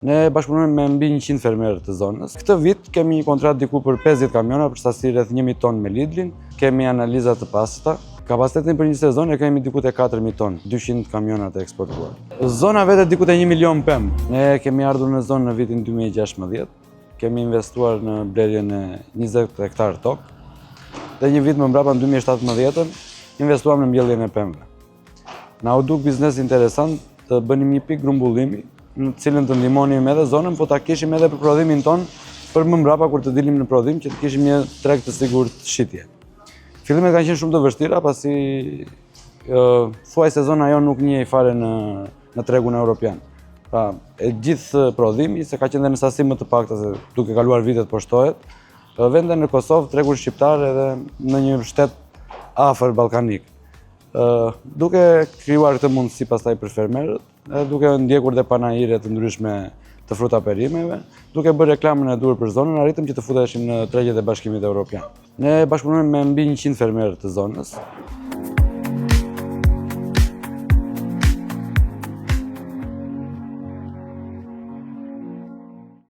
Ne bashkëpunojmë me mbi 100 fermerë të zonës. Këtë vit kemi një kontratë diku për 50 kamiona për sasi rreth 1000 tonë me Lidlin. Kemi analiza të pastëta. Kapacitetin për një sezon e kemi diku te 4000 tonë, 200 kamiona të eksportuar. Zona vete diku te 1 milion pemë. Ne kemi ardhur në zonë në vitin 2016. Kemi investuar në blerjen e 20 hektar tokë. Dhe një vit më mbrapa në 2017 investuam në mbjelljen e pemëve. Na u duk biznes interesant të bënim një pikë grumbullimi, në cilën të ndihmonim edhe zonën, po ta kishim edhe për prodhimin ton për më mbrapa kur të dilim në prodhim që të kishim një treg të sigurt shitje. Fillimet kanë qenë shumë të vështira pasi thuaj se zona jonë nuk njeh fare në tregun evropian. Pra, e gjithë prodhimi se ka qenë në sasi më të pakta se duke kaluar vitet po shtohet, vende në Kosovë, tregun shqiptar edhe në një shtet afër ballkanik. Duke krijuar këtë mundësi pastaj për fermerët, duke ndjekur dhe panajire të ndryshme të fruta perimeve, duke bërë reklamën e duhur për zonën, arritëm që të futeshim në tregjet e Bashkimit Evropian. Ne bashkëpunojmë me mbi 100 fermerë të zonës.